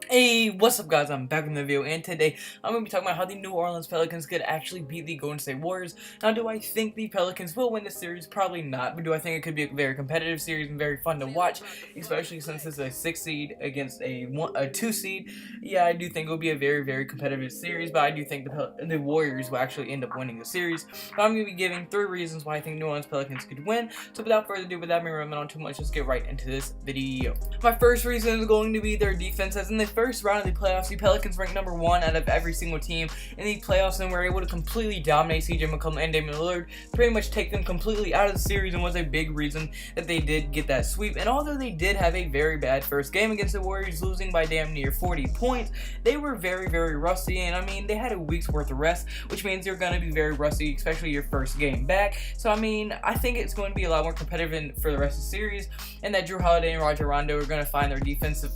Hey, what's up guys, I'm back in the video, and today I'm going to be talking about how the New Orleans Pelicans could actually beat the Golden State Warriors. Now, do I think the Pelicans will win this series? Probably not, but do I think it could be a very competitive series and very fun to watch, especially since it's a 6 seed against a 2 seed? Yeah, I do think it will be a very competitive series, but I do think the Warriors will actually end up winning the series. But I'm going to be giving 3 reasons why I think New Orleans Pelicans could win, so without further ado, without me rambling on too much, let's get right into this video. My first reason is going to be their defense, as in the first round of the playoffs, the Pelicans ranked number 1 out of every single team in the playoffs and were able to completely dominate CJ McCollum and Damian Lillard, pretty much take them completely out of the series, and was a big reason that they did get that sweep. And although they did have a very bad first game against the Warriors, losing by damn near 40 points, they were very rusty, and I mean, they had a week's worth of rest, which means you're going to be very rusty, especially your first game back. So I mean, I think it's going to be a lot more competitive for the rest of the series, and that Jrue Holiday and Rajon Rondo are going to find their defensive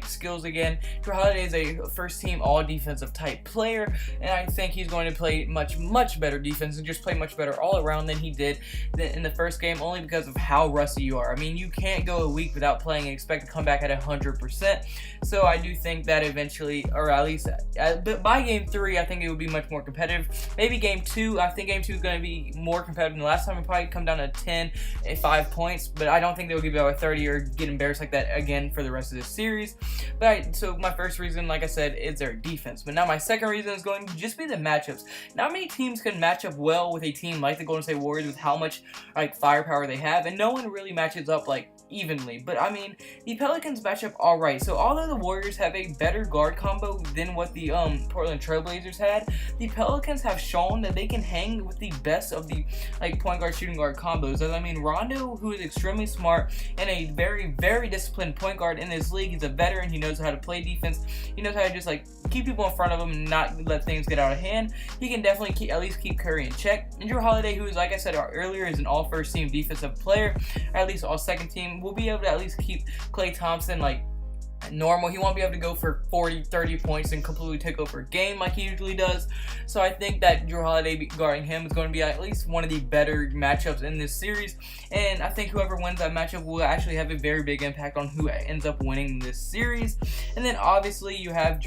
skills again. Jrue Holiday is a first team all defensive type player, and I think he's going to play much better defense and just play much better all around than he did in the first game, only because of how rusty you are. I mean, you can't go a week without playing and expect to come back at 100%. So I do think that eventually, or at least by game 3, I think it would be much more competitive. Maybe game 2, I think game 2 is going to be more competitive than last time. It'll probably come down to 10 and 5 points, but I don't think they'll give you 30 or get embarrassed like that again for the rest of this series. So my first reason, like I said, is their defense. But now my second reason is going to just be the matchups. Not many teams can match up well with a team like the Golden State Warriors with how much firepower they have, and no one really matches up evenly. But I mean, the Pelicans match up alright. So although the Warriors have a better guard combo than what the Portland Trailblazers had, the Pelicans have shown that they can hang with the best of the point guard shooting guard combos. As I mean, Rondo, who is extremely smart and a very disciplined point guard in this league, he's a veteran. He knows how to play defense. He knows how to just keep people in front of him and not let things get out of hand. He can definitely at least keep Curry in check. And Jrue Holiday, who is, like I said earlier, is an all first team defensive player, or at least all second team, will be able to at least keep Klay Thompson normal. He won't be able to go for 40-30 points and completely take over a game like he usually does. So I think that Jrue Holiday guarding him is going to be at least one of the better matchups in this series, and I think whoever wins that matchup will actually have a very big impact on who ends up winning this series. And then obviously you have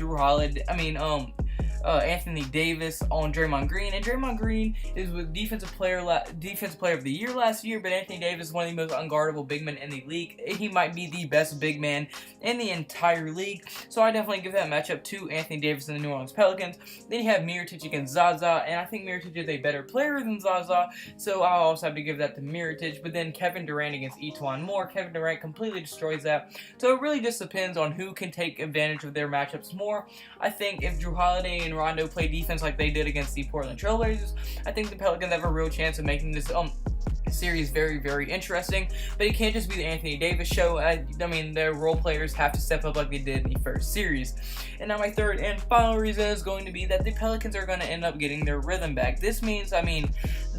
Anthony Davis on Draymond Green, and Draymond Green is with defensive player of the year last year, but Anthony Davis is one of the most unguardable big men in the league. He might be the best big man in the entire league, so I definitely give that matchup to Anthony Davis and the New Orleans Pelicans. Then you have Mirotic against Zaza, and I think Mirotic is a better player than Zaza, so I'll also have to give that to Mirotic. But then Kevin Durant against Etuan Moore, Kevin Durant completely destroys that, so it really just depends on who can take advantage of their matchups more. I think if Jrue Holiday and Rondo play defense like they did against the Portland Trailblazers, I think the Pelicans have a real chance of making this series very interesting. But it can't just be the Anthony Davis show. I mean, their role players have to step up like they did in the first series. And now my third and final reason is going to be that the Pelicans are going to end up getting their rhythm back. This means, I mean,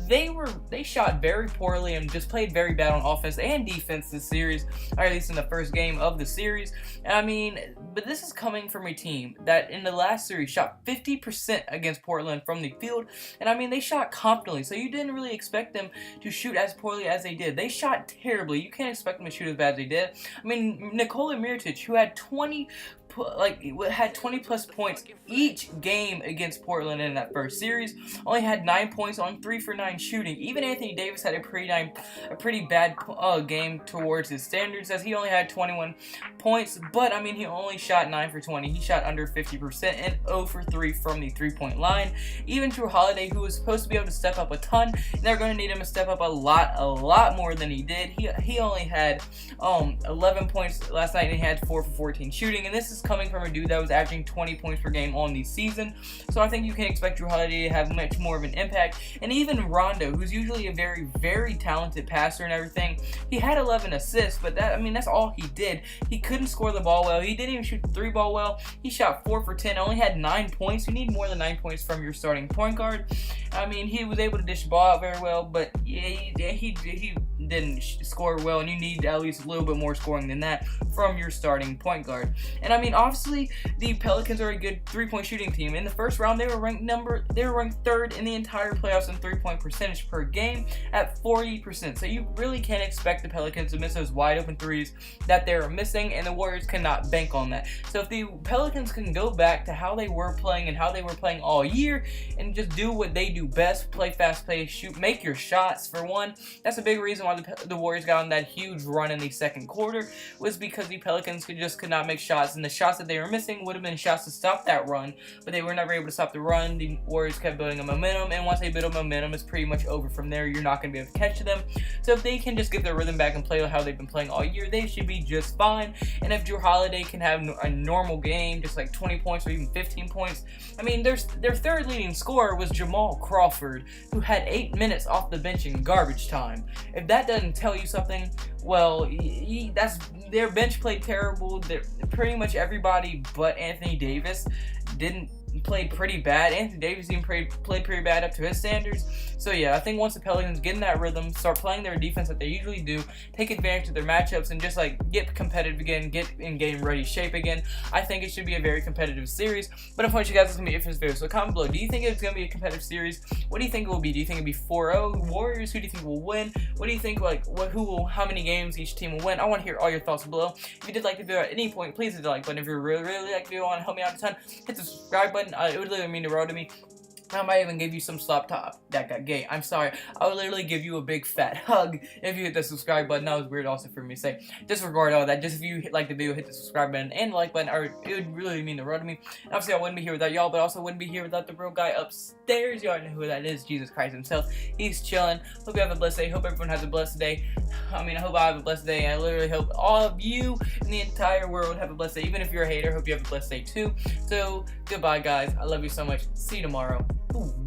they shot very poorly and just played very bad on offense and defense this series, or at least in the first game of the series. And I mean, but this is coming from a team that in the last series shot 50% against Portland from the field, and I mean, they shot confidently, so you didn't really expect them to shoot as poorly as they did. They shot terribly. You can't expect them to shoot as bad as they did. I mean, Nikola Mirotic, who had 20 plus points each game against Portland in that first series, only had 9 points on 3 for 9 shooting. Even Anthony Davis had a pretty bad game towards his standards, as he only had 21 points, but I mean, he only shot 9 for 20. He shot under 50% and 0 for 3 from the 3-point line. Even Jrue Holiday, who was supposed to be able to step up a ton, they're going to need him to step up a lot more than he did. He only had 11 points last night, and he had 4 for 14 shooting, and this is coming from a dude that was averaging 20 points per game on the season. So I think you can expect Jrue Holiday to have much more of an impact. And even Rondo, who's usually a very talented passer and everything, he had 11 assists, but that's all he did. He couldn't score the ball well. He didn't even shoot the 3 ball well. He shot 4 for 10, only had 9 points. You need more than 9 points from your starting point guard. I mean, he was able to dish the ball out very well, but yeah, he didn't score well, and you need at least a little bit more scoring than that from your starting point guard. And I mean, obviously, the Pelicans are a good three-point shooting team. In the first round, they were ranked third in the entire playoffs in three-point percentage per game at 40%. So you really can't expect the Pelicans to miss those wide open threes that they're missing, and the Warriors cannot bank on that. So if the Pelicans can go back to how they were playing and how they were playing all year and just do what they do best, play fast, play, shoot, make your shots for one. That's a big reason why the Warriors got on that huge run in the second quarter, was because the Pelicans could not make shots, and the shots that they were missing would have been shots to stop that run, but they were never able to stop the run. The Warriors kept building a momentum, and once they build a momentum, it's pretty much over from there. You're not going to be able to catch them. So if they can just get their rhythm back and play how they've been playing all year, they should be just fine. And if Jrue Holiday can have a normal game, just like 20 points or even 15 points, I mean, their third leading scorer was Jamal Crawford, who had 8 minutes off the bench in garbage time. If that doesn't tell you something, well, that's their bench played terrible. Pretty much everybody but Anthony Davis played pretty bad. Anthony Davis even played pretty bad up to his standards. So yeah, I think once the Pelicans get in that rhythm, start playing their defense that they usually do, take advantage of their matchups, and just like get competitive again, get in game ready shape again, I think it should be a very competitive series. But unfortunately, guys, that's gonna be it for this video. So comment below, do you think it's gonna be a competitive series? What do you think it will be? Do you think it'll be 4-0 Warriors? Who do you think will win? What do you think, like, how many games each team will win? I want to hear all your thoughts below. If you did like the video at any point, please hit the like button. If you really like the video, want to help me out a ton, hit the subscribe button. It would literally mean the world to me. I might even give you some slap top. That got gay. I'm sorry. I would literally give you a big fat hug if you hit the subscribe button. That was weird also for me to say. Disregard all that. Just if you like the video, hit the subscribe button and the like button, or it would really mean the world to me. And obviously, I wouldn't be here without y'all, but I also wouldn't be here without the real guy upstairs. You already know who that is. Jesus Christ himself. He's chilling. Hope you have a blessed day. Hope everyone has a blessed day. I mean, I hope I have a blessed day. I literally hope all of you in the entire world have a blessed day. Even if you're a hater, hope you have a blessed day too. So, goodbye, guys. I love you so much. See you tomorrow. Ooh.